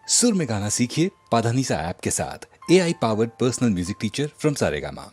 सुर में गाना सीखिए पाधानीसा ऐप के साथ। AI powered personal music teacher from Saregama.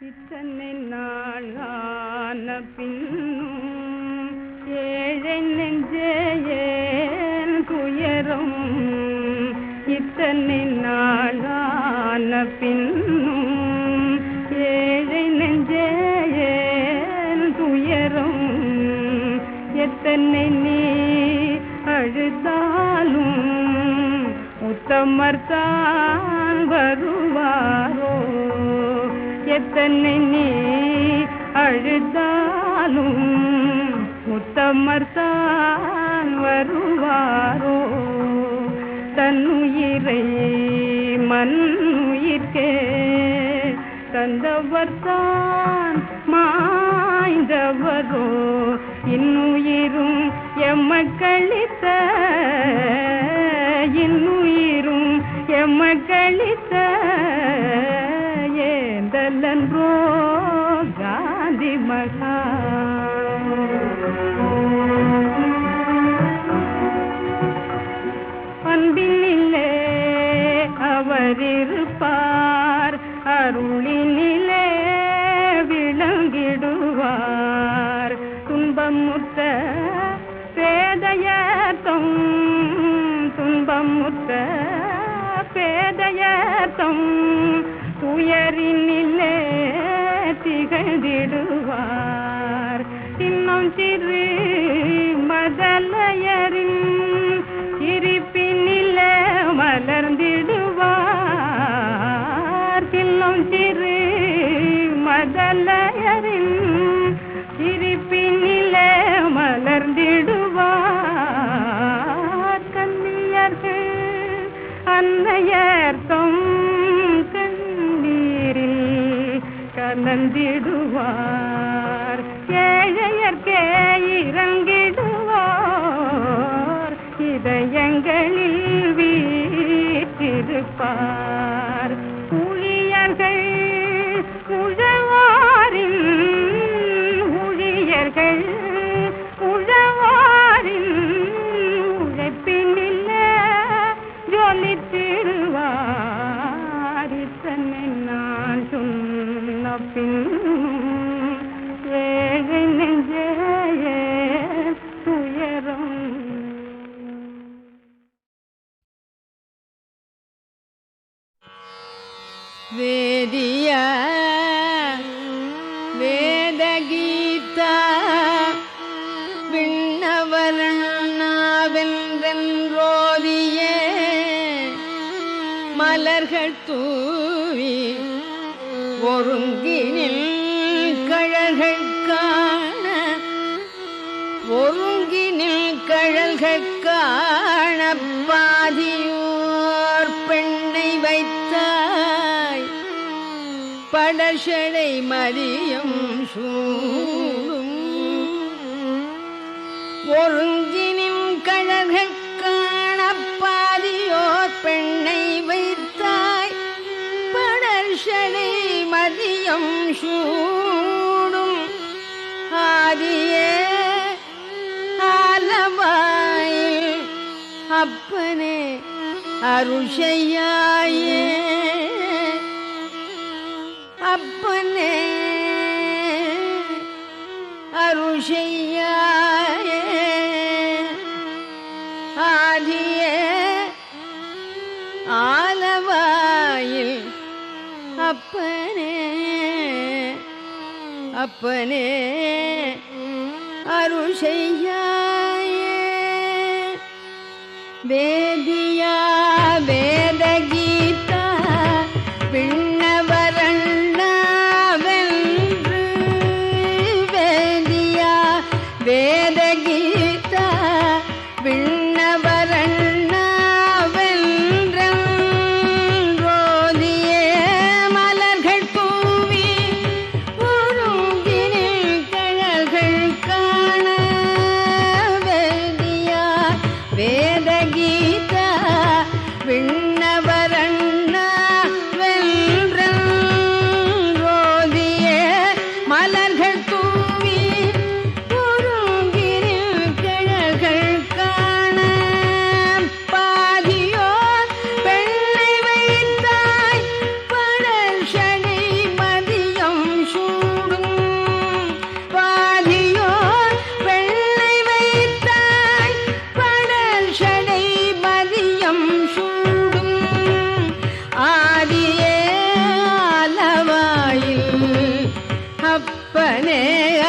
இத்தனை நாளான பின்னும் ஏழை நெஞ்சேன் துயரும். இத்தனை நாளான பின்னும் ஏழை நெஞ்சேன் துயரும். எத்தனை நீ அழுதாலும் உத்தமர்தான் வருவாரோ. எத்தனை நீ அழுதாலும் உத்தமர்தான் வருவாரோ. தன்னுயிரை மண்ணுயிர்க்கே தந்தவர்தான் மாய்ந்தவரோ. இன்னுயிரும் எம்மக்களித்த இன்னுயிரும் எம்மக்களித்த ஏந்தலன்றோ காந்தி மகா. அன்பினிலே அவர் இருப்பார், அருளினிலே விளங்கிடுவார். துன்பமுற்ற பேதையர்த்தம் துன்பமுற்ற பேதையர்த்தம் துயரினிலே திகழ்ந்திடுவார். இன்னும் சிறு மதலையரின் இருப்பினிலே மலர்ந்திடுவார். இன்னும் சிறு மதலையரின் இருப்பினிலே மலர்ந்திடுவார். கன்னியர்கள் அன்னையர்த்தம் கண்ணீர் கலந்திடுவார், ஏழையர்க்கே இறங்கிடுவார், இதயங்களில் வீற்றிருப்பார். ஊழியர்கள் உழவாரின், ஊழியர்கள் உழவாரின் உழைப்பினில்ல ஜொலித்திடுவார். இத்தனை நான் சொன்ன பின் ஏழை நெஞ்சே துயரம். வேதியா வேதகீதா விண்ணவர்ணாவென்றோதியே மலர்கள் தூவி ஒருங்கினில் கழல்கள் காண, ஒருங்கினில் கழல்கள் காண பாதியோர் பெண்ணை வைத்தாய். படர்ஷடை மதியம் சூடும் ஒருங்கினின் கழல்கள் காண பாதியோர் பெண்ணை வைத்தாய். படர்ஷடை மதியம் சூடும் ஆதியே ஆலவாயில் அப்பனே அருஷையாயே, அப்பனே அருஷையாயே, ஆதியே ஆலவாயில் அப்பனே, அப்பனே அருஷையாயே. வேதியா வேதகீதா விண்ணவரண்ணாவென்று, வேதியா வேதகீதா விண்ணவரண்ணாவென்றோதியே மலர்கள் தூவி ஒருங்கினில் கழல்கள் காண. வேதியா வேதகீதா விண்ணவரண்ணாவென்றோதியே மலர்கள் தூவி ஒருங்கினில் கழல்கள் காண. பாதியோர் பெண்ணை வைத்தாய். படர்ஷடை மதியம் சூடும் பாதியோர் பெண்ணை வைத்தாய். படர்ஷடை மதியம் சூடும் ஆதியே ஆலவாயில் அப்பனே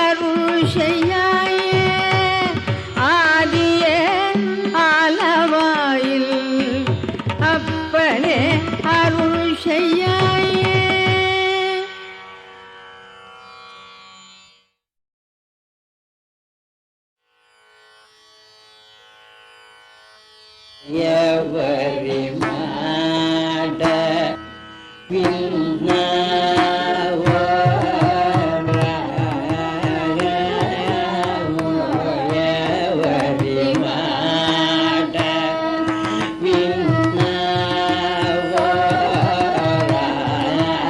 அருஷையாயே, ஆதியே ஆலவாயில் அப்பனே அருஷையாயே. எவரி மாட எவரி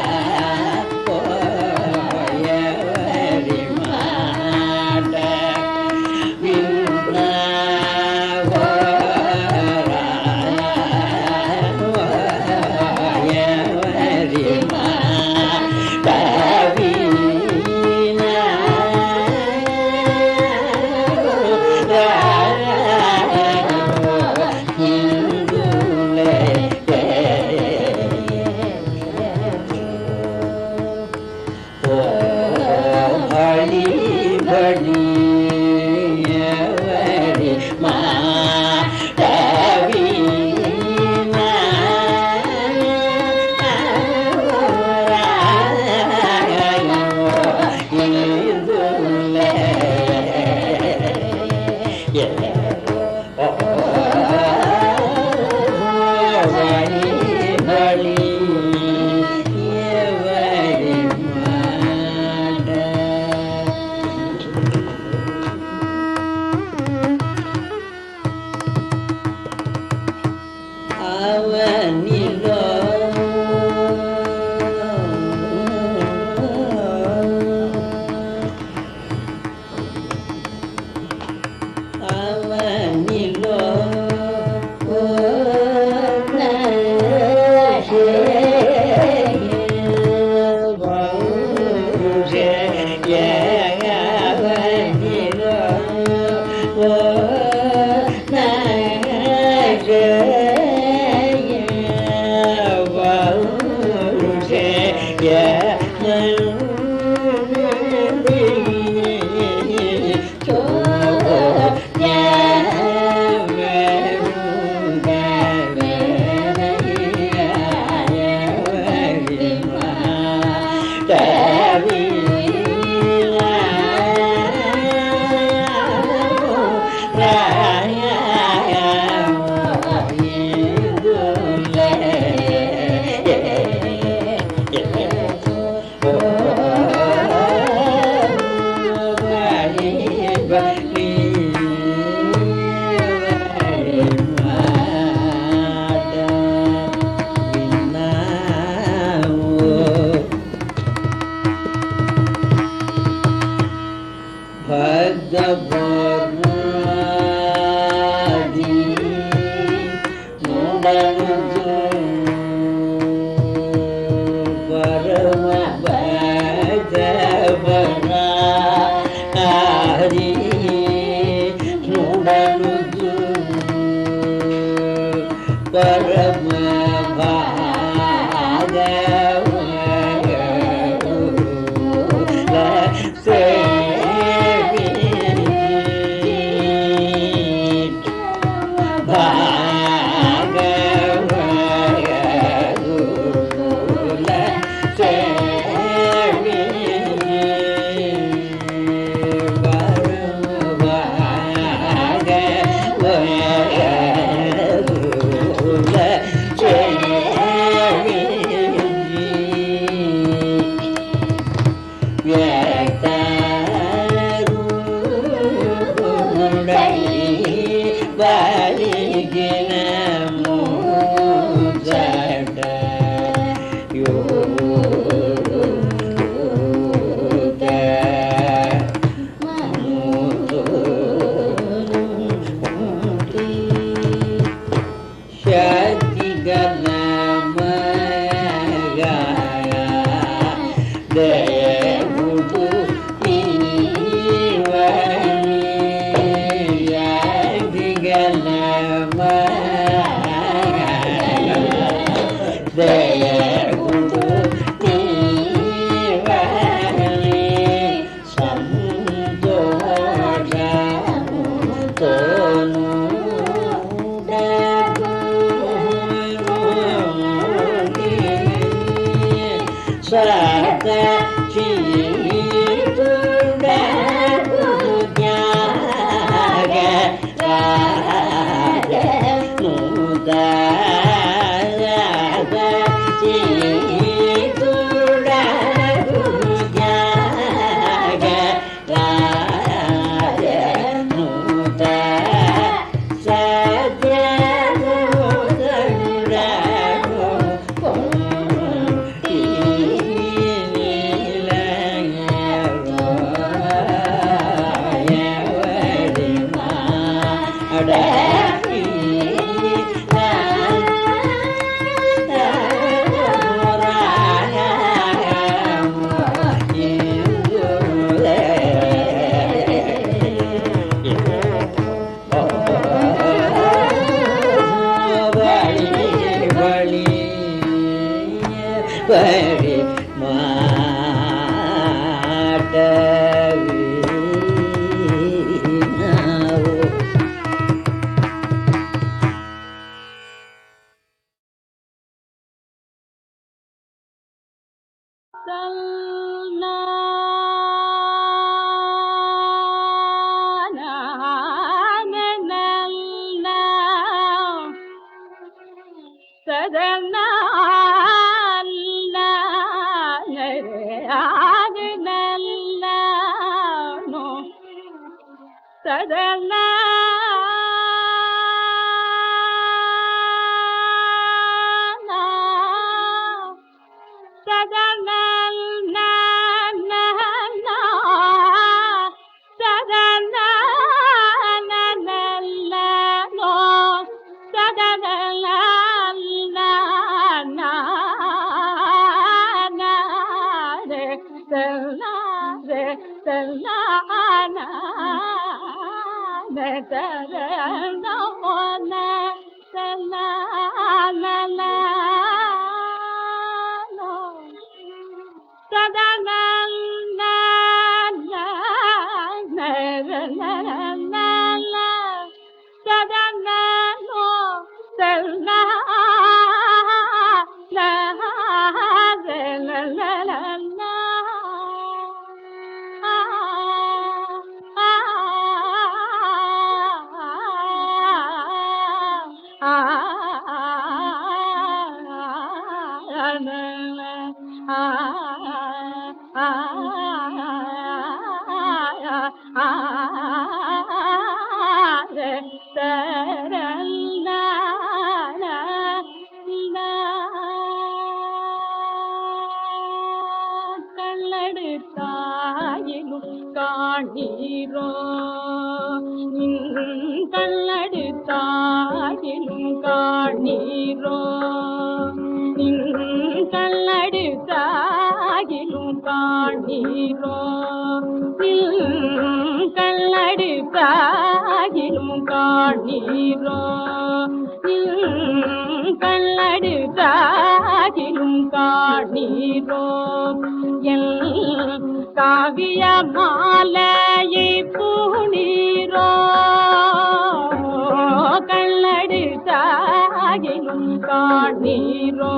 மாட எவரி மாட வழி கல்லெடுத்தாயினும் காணீரோ கல்லெடுத்தாயினும் காணீரோ கல்லெடுத்தாயினும் காணீரோ கல்லெடுத்தாயினும் காணீரோ கல்லெடுத்தாயினும் காணீரோ காவிய மாலையை பூணீரோ கல்லெடுத்தாயினும் காணீரோ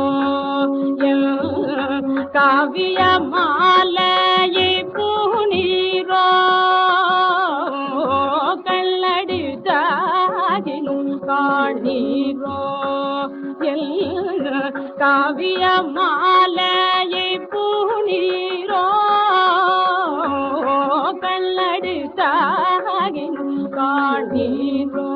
காவிய மாலையை பூணீரோ கல்லெடுத்தாயினும் காணீரோ காவிய மாலையை பூணீரோ கல்லெடுத்தாயினும் காணீரோ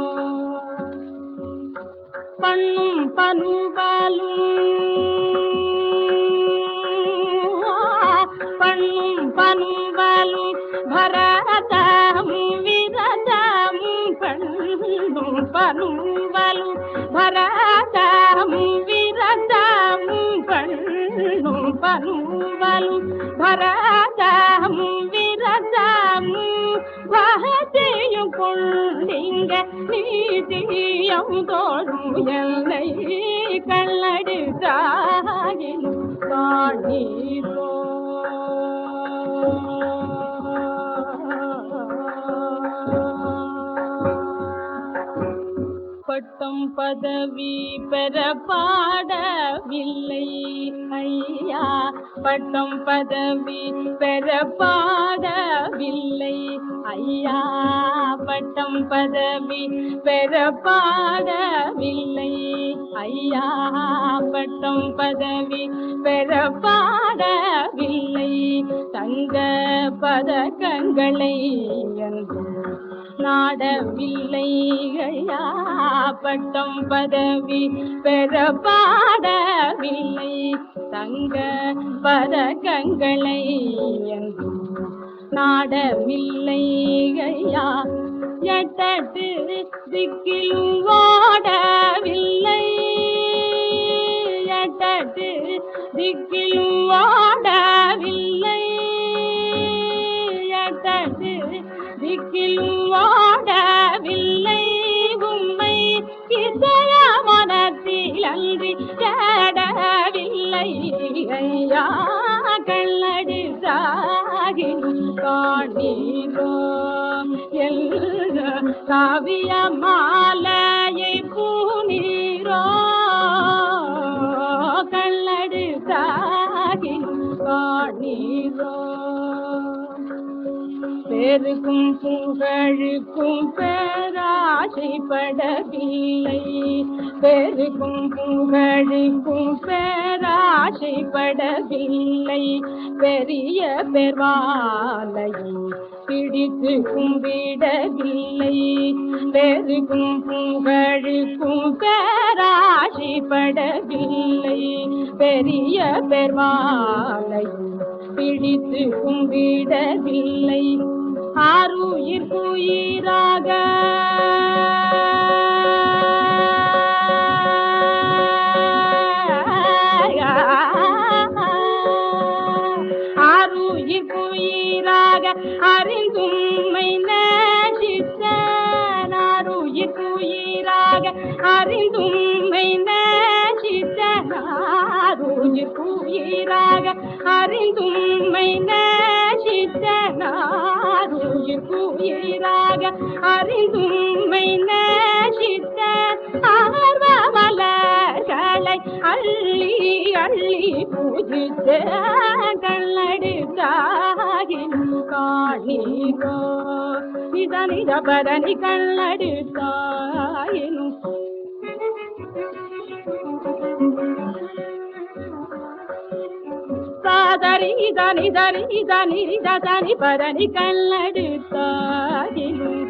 பண்ணும் பனுவலும் பரதமும் விரதமும் பண்ணும் பனுவலும் பரதமும் விரதமும் பண்ணும் பனுவலும் பரதமும் விரதமும் பகத்தையும் கொண்டிங்க நீதியம் தோழும் எல்லை கல்லெடுத்தாயினும் காணீரோ பட்டம் பதவி பெற பாடவில்லை ஐயா பட்டம் பதவி பெற பாடவில்லை ஐயா பட்டம் பதவி பெற பாடவில்லை ஐயா பட்டம் பதவி பெற பாடவில்லை தங்க பதக்கங்களை என்றும் நாடவில்லை ஐயா பட்டம் பதவி பெற பாடவில்லை தங்க பதக்கங்களை என்றும் நாடவில்லை ஐயா எட்டட்டு திக்கிலும் ஓடவில்லை எட்டட்டு திக்கிலும் ஓடவில்லை எட்டட்டு திக்கிலும் ஓடவில்லை உம்மை இசைய மனத்தில் அன்றி தேடவில்லை ஐயா கல்லெடுத்தாயினும் காணீரோ காவிய மாலையை பூணீரோ கல்லெடுத்தாயினும் காணீரோ பேருக்கும் புகழுக்கும் பேராசைப்படவில்லை பேருக்கும் புகழுக்கும் பேராசைப்படவில்லை பெரிய பெருவாலையும் பிடித்து கும்பிடவில்லை பேருக்கும் புகழுக்கும் பேராசைப்படவில்லை பெரிய பெருவாலையும் பிடித்து கும்பிடவில்லை ஆருயிர்க்குயிராக ஆருயிர்க்குயிராக அறிந்தும்மை நேசித்தேன் ஆருயிர்க்குயிராக அறிந்தும்மை நேசித்தேன் உயிர்க்குயிராக அறிந்தும்மை நேசித்தனார் உயிர்க்குயிராக அறிந்தும்மை நேசித்த ஆர்வமலர்களை அள்ளி அள்ளி பூஜித்த கண்ணடித்தாகின் காணீரோ நிதனித பரணி கண்ணடித்தாயினும் சாதரி தனி தனி தனி தனி பரணி கண்ணடித்தாயினும்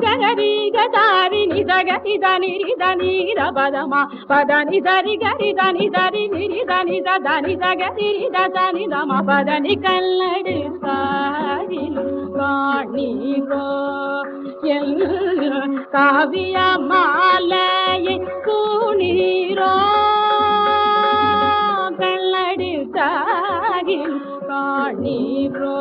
గరి గదారి నిదగరి దని దని రబదమా పదని దరి గరి దని దరి నిరి దని దని దగరి దని దమ పదని కల్లడి సారిలు காணீரோ காவிய மாலையை கூணீரோ கல்லடி சாரில் காணீரோ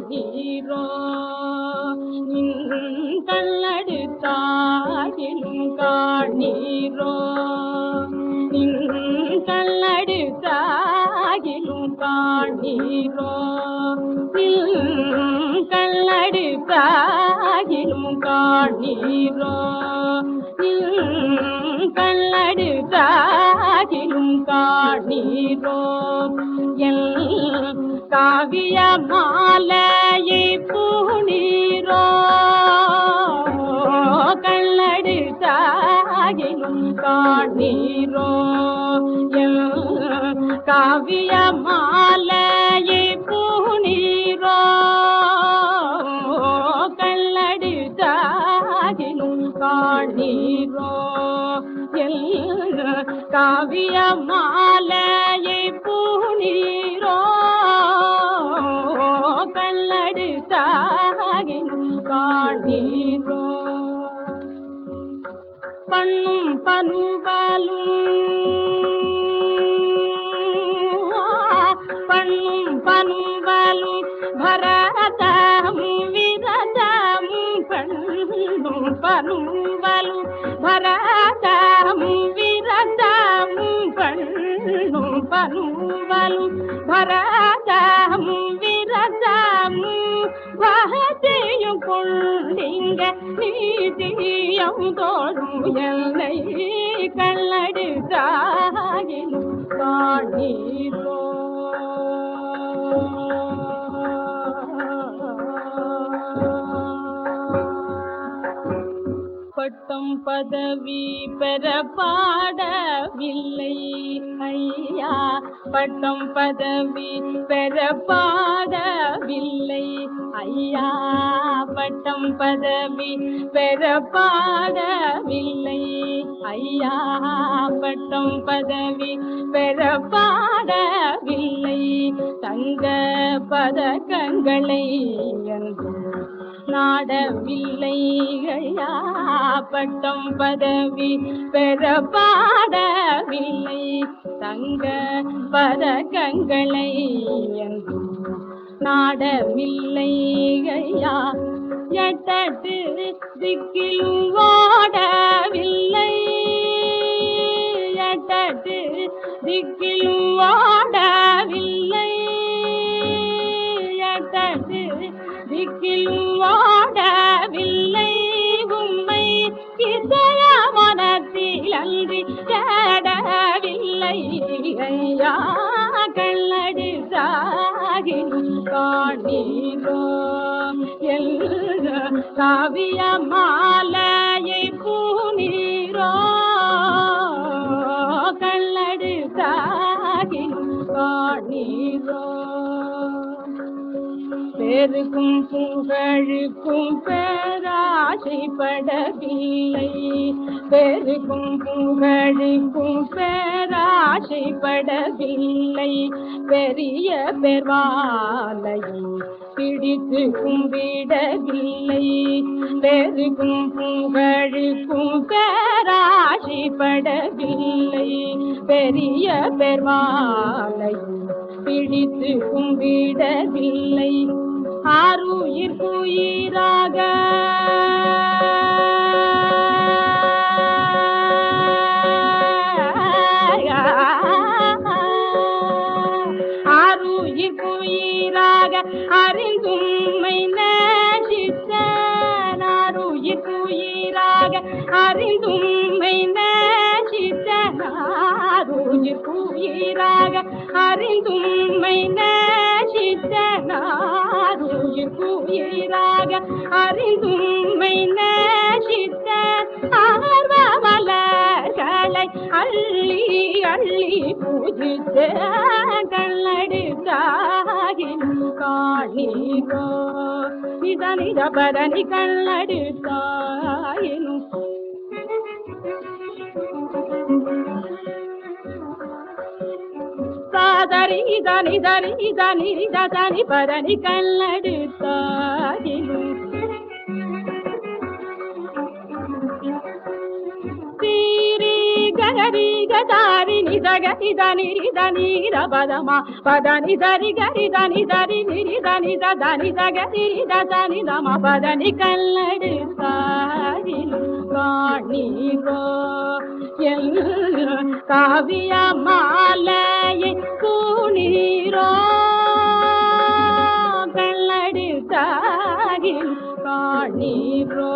காணீரோ கல்லடித்தாயிலும் காணீரோ கல்லடித்தாயிலும் காணீரோ கல்லடித்தாயிலும் காணீரோ கல்லடித்தாயிலும் காணீரோ காவிய மாலையை பூணீரோ கல்லடித்தாயிலும் காணீரோ காவிய மாலையை பூணீரோ கல்லடித்தாயிலும் காணீரோ காவிய மாலையை பூணீரோ கல்லடித்தாயிலும் காணீரோ பண்ணும் பனுவலும் பரதமும் விரதமும் பண்ணும் பனுவலும் பரதமும் விரதமும் பண்ணும் பனுவலும் பரதமும் விரதமும் பகத்தையும் கொண்டிங்க நீதியம் தோழும் என்னை கல்லடித்தாயிலும் காணீரோ பட்டம் பட்டம் பதவி பெற பாடவில்லை ஐயா, பட்டம் பதவி பெற பாடவில்லை ஐயா, பட்டம் பதவி பெற பாடவில்லை ஐயா, பட்டம் பதவி பெற பாடவில்லை, தங்க பதக்கங்களை என்றும் நாடவில்லை ஐயா, பட்டம் பதவி பெற பாடவில்லை, தங்க பதக்கங்களை என்றும் நாடவில்லை ஐயா, எட்டட்டு திக்கிலும் ஓடவில்லை, எட்டட்டு திக்கிலும் ஓடவில்லை, எட்டட்டு திக்கிலும் ஓடவில்லை, உம்மை இதய மனத்தில் அன்றி தேடவில்லை ஐயா, கல்லடி சாகினும் காணீரோ எல்ல காவிய மாலையை பூனீரோ, கல்லடி சாகினும் காணீரோ, பேருக்கும் புகழுக்கும் பேராசைப்படவில்லை, பேருக்கும் புகழுக்கும் பேராசைப்படவில்லை, பெரிய பெருவாலையும் பிடித்து கும்பிடவில்லை, பேருக்கும் புகழுக்கும் பேராசைப்படவில்லை, பெரிய பெருவாலையும் பிடித்து கும்பிடவில்லை, ஆருயிர் உயிராக ஆருயிர் உயிராக அறிந்தும்மை நேசித்த, ஆருயிர் உயிராக அறிந்தும்மை நேசித்த, ஆருயிர் உயிராக அறிந்தும்மை நேசித்த, ஆருயிர் உயிராக அறிந்தும்மை நேசித்த, ஆர்வமலர்களை அள்ளி அள்ளி பூஜித்த, கல்லடுத்தாகினும் காணீரோ நிதனித பரணி, கல்லடுத்தாயினும் சாதரி தனி தரி தனி தனி பரணி, கல்லடுத்தாயினும் சீரி கரி கதாரி நிதகரி தனி தனி ரபதமா பதனி தரி கரி தனி தரி நிரி தனி தனி தகரி தனி தம பதனி, கல்லடுத்தாயினும் காணீரோ எல்ல காவிய மாலையை பூனீரோ, கல்லடுத்தாயினும் காணீரோ.